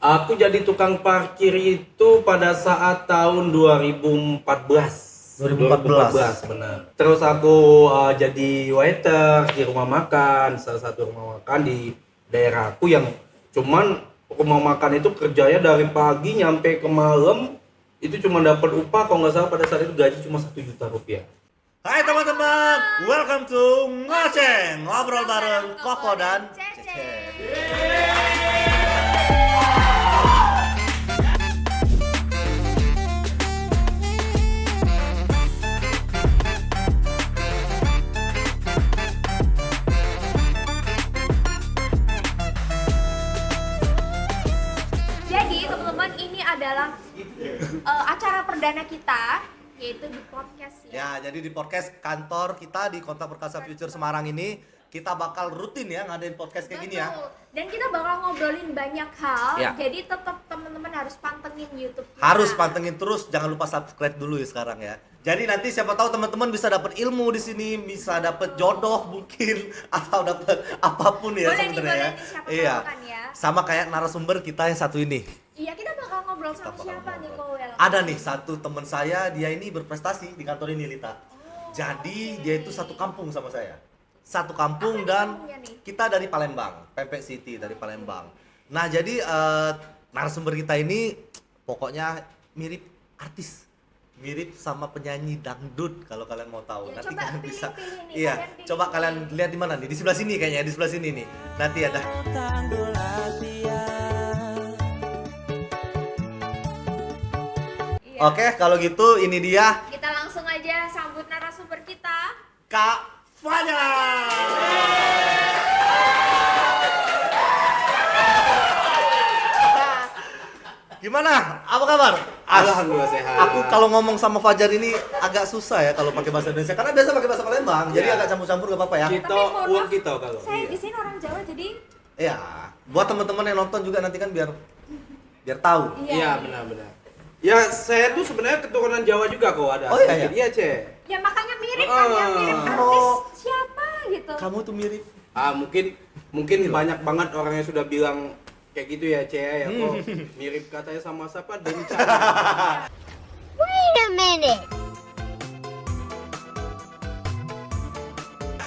Aku jadi tukang parkir itu pada saat tahun 2014. 2014 benar. Terus aku jadi waiter di rumah makan, salah satu rumah makan di daerahku yang cuman rumah makan itu kerjanya dari pagi nyampe ke malam, itu cuma dapat upah kalau nggak salah pada saat itu gaji cuma 1 juta rupiah. Hai teman-teman, welcome to Ngoceng, ngobrol bareng Koko dan Cece. Jadi teman-teman, ini adalah acara perdana kita, yaitu di podcast ya. Ya, jadi di podcast kantor kita di Kota Perkasa Future Semarang ini kita bakal rutin ya ngadain podcast kayak gini ya. Betul. Dan kita bakal ngobrolin banyak hal. Ya. Jadi tetap teman-teman harus pantengin YouTube kita. Harus pantengin terus, jangan lupa subscribe dulu ya sekarang ya. Jadi nanti siapa tahu teman-teman bisa dapat ilmu di sini, bisa dapat jodoh mungkin atau dapat apapun ya Boleh nih, sebenarnya ya. boleh nih, siapa tahu kan ya. Sama kayak narasumber kita yang satu ini. Iya, kita bakal ngobrol sama Kita bakal siapa nih, ngobrol. Kowel? Ada nih satu teman saya, dia ini berprestasi di kantor ini, Lita. Jadi dia itu satu kampung sama saya. Satu kampung Apa nih dan kampungnya nih? kita dari Palembang, Pempek City dari Palembang. Nah, jadi narasumber kita ini pokoknya mirip artis. Mirip sama penyanyi dangdut kalau kalian mau tahu. Ya, Nanti coba kalian bisa. pilih-pilih nih, Iya, kalian pilih. coba kalian lihat di mana nih? Di sebelah sini kayaknya, di sebelah sini nih. Nanti ada. Iya. Oke, kalau gitu ini dia Kita langsung aja sambut narasumber kita. Kak Fanya. Gimana? Apa kabar? Alhamdulillah sehat. Aku kalau ngomong sama Fajar ini agak susah ya kalau pakai bahasa Indonesia karena biasa pakai bahasa Palembang. Jadi Iya. agak campur-campur gak apa-apa ya. Kita Tapi mohon uang maaf, kita kalau. Saya Iya. di sini orang Jawa, jadi Iya. Buat teman-teman yang nonton juga nanti kan biar tahu. Iya, benar-benar. Ya, saya tuh sebenarnya keturunan Jawa juga kok ada. Oh, iya, iya? Iya, Ce. ya makanya mirip kan ya, mirip artis Oh. siapa gitu. Kamu tuh mirip. Mungkin banyak banget orang yang sudah bilang kayak gitu ya, Ce ya. Kok mirip katanya sama siapa? Denca. Wait a minute.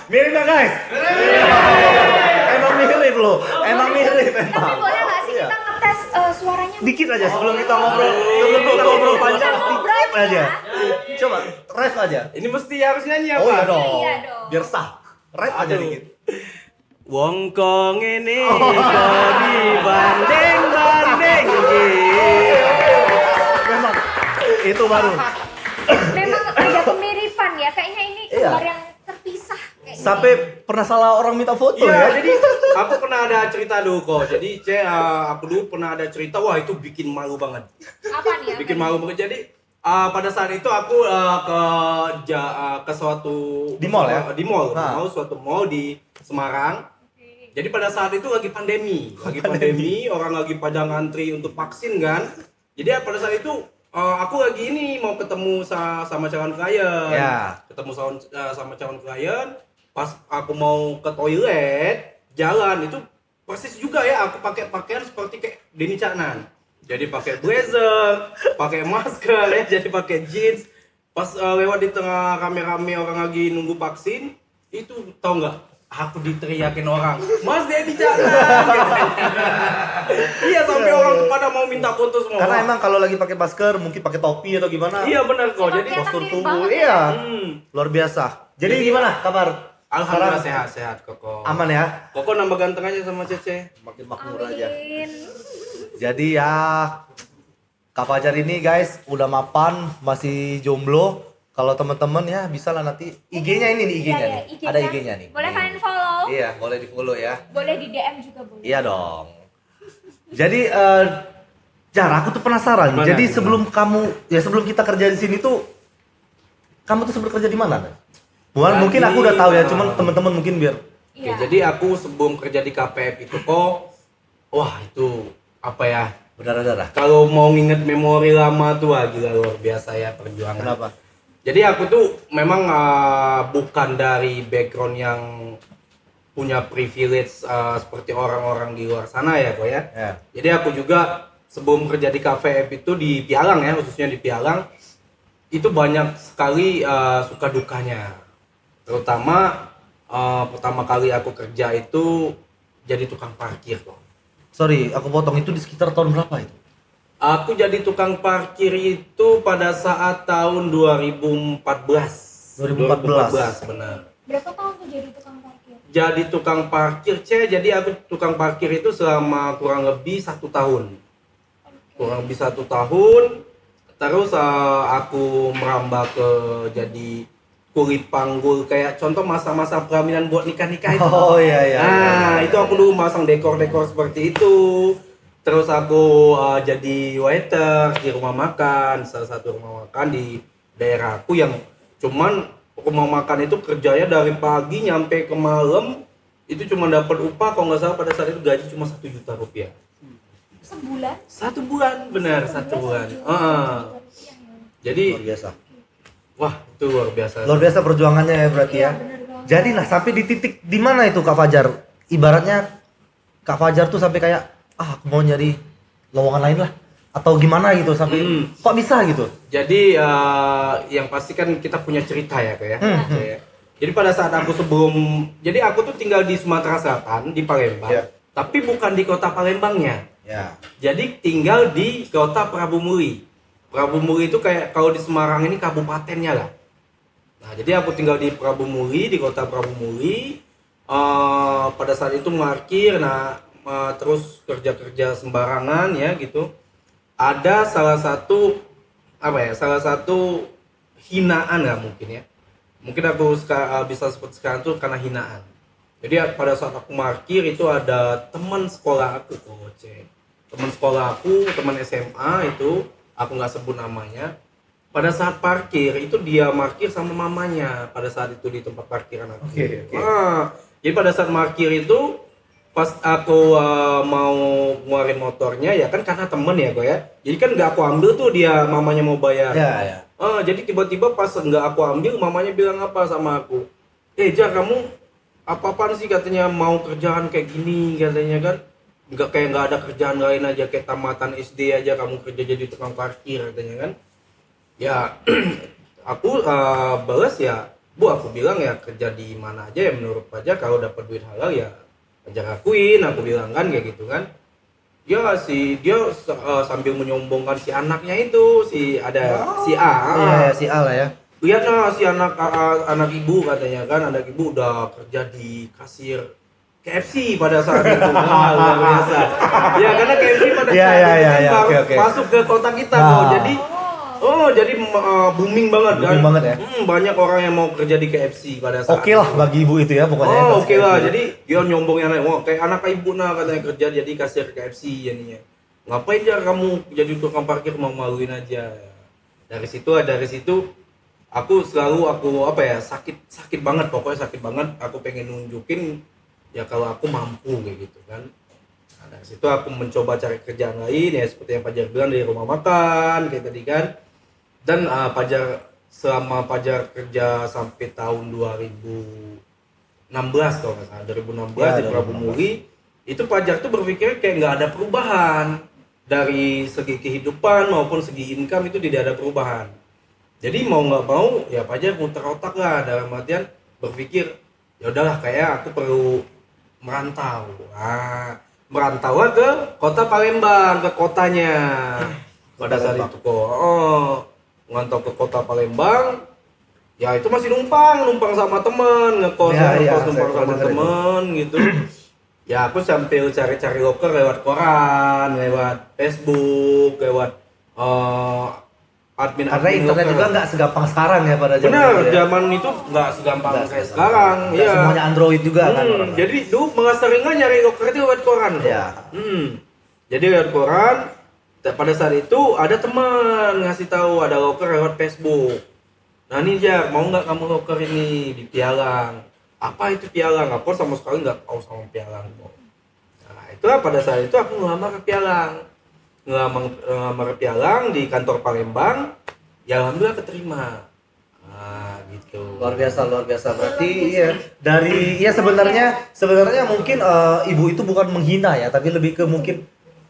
Mirip gak guys? Emang mirip loh. Emang mirip Tapi emang. boleh nggak sih Iya. kita ngetes suaranya? Dikit aja sebelum kita ngobrol panjang dikit aja. Coba ref aja. Ini mesti harus nyanyi apa? Oh iya dong. Iya dong. Biar sah. Ref aja Aduh. dikit. Wong kong ini kok dibanding-banding Memang itu baru. Memang ada kemiripan ya, kayaknya ini Iya. kembar yang terpisah kayaknya. Sampai pernah salah orang minta foto Iya, ya. jadi aku pernah ada cerita dulu kok. Jadi aku dulu pernah ada cerita, wah itu bikin malu banget. Apa nih? Bikin malu banget. Jadi pada saat itu aku ke suatu Di mall ya? Di mall, Nah. suatu mall di Semarang. Jadi pada saat itu lagi pandemi, orang lagi pada ngantri untuk vaksin kan. Jadi pada saat itu aku lagi ini mau ketemu sama calon klien. Ya. Ketemu sama calon klien. Pas aku mau ke toilet, jalan itu persis juga ya aku pakai pakaian seperti kayak Denny Caknan. Jadi pakai blazer, pakai masker ya, jadi pakai jeans. Pas lewat di tengah rame-rame orang lagi nunggu vaksin, itu tau nggak? Aku diteriakin orang, Mas Denny Caknan. Iya, sampai orang tuh pada mau minta foto semua. Karena emang kalau lagi pakai masker mungkin pakai topi atau gimana. Iya benar kok. Emang Jadi kelihatan postur mirip tubuh. banget ya. Iya. hmm, Luar biasa. Jadi gimana kabar? alhamdulillah Sekarang sehat Koko. aman ya? Koko nambah ganteng aja sama Cece. Makin makmur aja. Amin. Jadi ya Kak Fajar ini guys udah mapan, masih jomblo. Kalau teman-teman ya bisa lah nanti IG-nya ini nih IG-nya Iya, nih. IG-nya. Ada IG-nya nih. Boleh Nih. kalian follow. Iya, boleh di-follow ya. Boleh di DM juga boleh. Iya dong. Jadi Jar, aku tuh penasaran. Gimana, Jadi gimana? sebelum kita kerja di sini tuh kamu tuh sempat kerja di mana? Jadi, Mungkin aku udah tahu ya, cuman teman-teman mungkin biar Oke, Iya. jadi aku sebelum kerja di KPF itu kok, wah itu apa ya? berdarah-darah. Kalau mau nginget memori lama tuh gila luar biasa ya perjuangan. Kenapa? Jadi aku tuh memang bukan dari background yang punya privilege seperti orang-orang di luar sana ya kok ya. Ya. Jadi aku juga sebelum kerja di Cafe App itu di Pialang ya, khususnya di Pialang itu banyak sekali suka dukanya. Terutama pertama kali aku kerja itu jadi tukang parkir kok. Sorry, aku potong, itu di sekitar tahun berapa itu? Aku jadi tukang parkir itu pada saat tahun 2014. 2014. Benar. Berapa tahun tuh jadi tukang parkir? Jadi tukang parkir, jadi aku tukang parkir itu selama kurang lebih 1 tahun. Kurang lebih 1 tahun. Terus aku merambah ke jadi kulit panggul, kayak contoh masa-masa pelaminan buat nikah-nikah itu. Oh iya iya. Nah, iya. itu aku dulu masang dekor-dekor seperti itu. Terus aku jadi waiter di rumah makan, salah satu rumah makan di daerahku yang cuman rumah makan itu kerjanya dari pagi nyampe ke malam, itu cuma dapat upah kalau nggak salah pada saat itu gaji cuma 1 juta rupiah. Sebulan? 1 bulan, benar 1 bulan. Jadi Luar biasa. wah itu luar biasa. Luar biasa perjuangannya ya berarti ya. Bener banget. Jadi nah sampai di titik di mana itu Kak Fajar? Ibaratnya Kak Fajar tuh sampai kayak aku mau nyari lowongan lain lah atau gimana gitu sampai kok bisa gitu. Jadi yang pasti kan kita punya cerita ya kayak. Jadi pada saat aku jadi aku tuh tinggal di Sumatera Selatan di Palembang, Ya. tapi bukan di kota Palembangnya. Ya. Jadi tinggal di kota Prabu Muli. Prabu Muli itu kayak kalau di Semarang ini kabupatennya lah. Nah jadi aku tinggal di Prabu Muli, di kota Prabu Muli. Pada saat itu parkir, terus kerja sembarangan ya gitu. Ada salah satu hinaan lah mungkin ya. Mungkin aku bisa sebut sekarang tuh karena hinaan. Jadi pada saat aku parkir itu ada teman sekolah aku teman sekolah aku, teman SMA itu, aku nggak sebut namanya. Pada saat parkir itu dia parkir sama mamanya pada saat itu di tempat parkiran aku. Oke. Jadi pada saat parkir itu pas aku mau ngeluarin motornya ya kan karena temen ya gue ya. Jadi kan nggak aku ambil tuh dia mamanya mau bayar. Ya. Jadi tiba-tiba pas nggak aku ambil mamanya bilang apa sama aku. Jar kamu apa-apaan sih katanya mau kerjaan kayak gini katanya kan. Nggak ada kerjaan lain aja kayak tamatan SD aja kamu kerja jadi tukang parkir katanya kan. Ya aku balas ya Bu aku bilang ya kerja di mana aja ya menurut Fajar kalau dapat duit halal ya Fajar akuin aku bilang kan kayak gitu kan. Ya dia sambil menyombongkan si anaknya itu si A. Iya si A lah ya. Lihat si anak ibu katanya kan anak ibu udah kerja di kasir KFC pada saat itu. Luar biasa. Ya karena KFC pada saat itu kan baru masuk ke kota kita kok. Jadi booming banget kan. Booming banget ya. Banyak orang yang mau kerja di KFC pada saat. Oke lah bagi ibu itu ya pokoknya. Oke lah. Jadi dia nyombongnya kayak anak ibu katanya kerja jadi kasir KFC jadinya. Ngapain Jar kamu jadi tukang parkir mau maluin aja. Dari situ aku selalu sakit banget pokoknya sakit banget aku pengen nunjukin ya kalau aku mampu kayak gitu kan. Nah, dari situ aku mencoba cari kerjaan lain ya seperti yang Fajar bilang dari rumah makan kayak tadi kan. Dan selama Fajar kerja sampai tahun 2016 kalau nggak salah 2016 di Prabu Muli itu Fajar tuh berpikir kayak nggak ada perubahan dari segi kehidupan maupun segi income itu tidak ada perubahan. Jadi mau nggak mau ya Fajar muter otak lah dalam artian berpikir ya udahlah kayak aku perlu merantau ke kota Palembang, ke kotanya pada saat itu kok ngantau ke kota Palembang ya itu masih numpang sama temen ngekos numpang sama temen gitu. Ya aku sambil cari-cari loker lewat koran, lewat Facebook, lewat admin karena internet juga nggak segampang sekarang ya pada zaman benar, itu ya. zaman itu nggak segampang kayak sekarang. Nggak semuanya Android juga kan. Jadi dulu malah seringnya nyari loker itu lewat koran. Ya. Jadi lewat koran. Pada saat itu ada teman ngasih tahu ada loker lewat Facebook. Nah nih Jar, mau nggak kamu loker ini di Pialang? Apa itu Pialang? Aku sama sekali nggak tahu sama Pialang. Nah itulah pada saat itu aku ngelamar ke Pialang. Ngelamar Pialang di kantor Palembang, ya alhamdulillah keterima. Gitu. Luar biasa. Berarti iya dari ya sebenarnya mungkin ibu itu bukan menghina ya, tapi lebih ke mungkin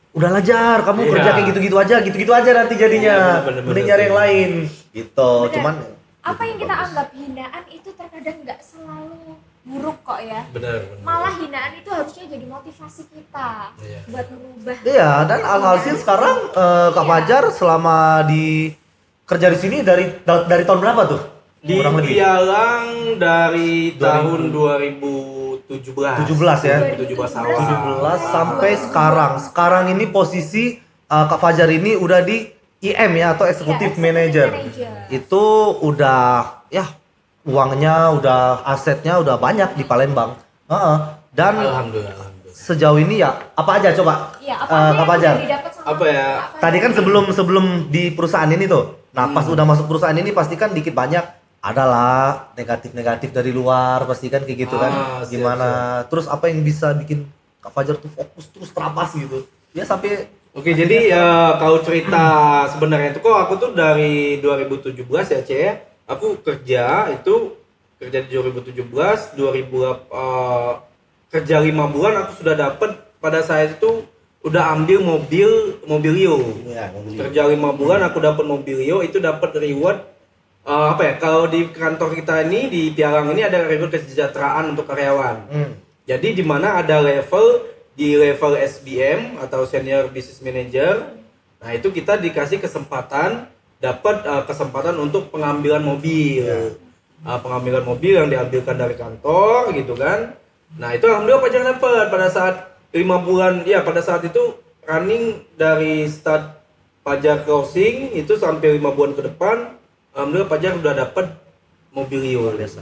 udahlah Jar, kamu Iya. kerja kayak gitu-gitu aja nanti jadinya. Iya, bener-bener Mending nyari yang sih. lain. Gitu. Bener. Cuman Apa yang kita bagus. anggap hinaan itu terkadang nggak selalu buruk kok ya. Bener. Malah hinaan itu harusnya jadi motivasi kita Iya. buat merubah. Iya, dan alhasil sekarang Kak Iya. Fajar selama di kerja di sini dari tahun berapa tuh? Di Kurang lebih. Pialang dari 2000. tahun 2017. 17 ya. 2017 awal. 17 sampai sekarang. Sekarang ini posisi Kak Fajar ini udah di IM ya atau Executive Iya, Manager. Manager. Itu udah ya uangnya, udah asetnya udah banyak di Palembang. Heeh. Dan Alhamdulillah. sejauh ini ya apa aja coba Iya, apa aja Kak yang Fajar? udah didapat sama Apa ya? Kak Fajar? Tadi kan sebelum di perusahaan ini tuh. Nah, pas udah masuk perusahaan ini pasti kan dikit banyak adalah negatif dari luar, pasti kan kayak gitu kan. Siap, Gimana? Terus apa yang bisa bikin Kak Fajar tuh fokus terus terapas gitu. Ya sampai Oke, jadi kalau cerita sebenarnya itu kok aku tuh dari 2017 ya, Ce. Aku kerja di 2017, kerja 5 bulan aku sudah dapat pada saat itu udah ambil mobilio. ya Kerja 5 bulan aku dapat mobilio, itu dapat reward apa ya? Kalau di kantor kita ini di Pialang ini ada reward kesejahteraan untuk karyawan. Jadi di mana ada level SBM atau Senior Business Manager. Nah, itu kita dikasih kesempatan kesempatan untuk pengambilan mobil. Pengambilan mobil yang diambilkan dari kantor gitu kan. Nah, itu alhamdulillah Fajar dapat pada saat 5 bulan ya, pada saat itu running dari start Fajar closing itu sampai 5 bulan ke depan, alhamdulillah Fajar udah dapat mobilio.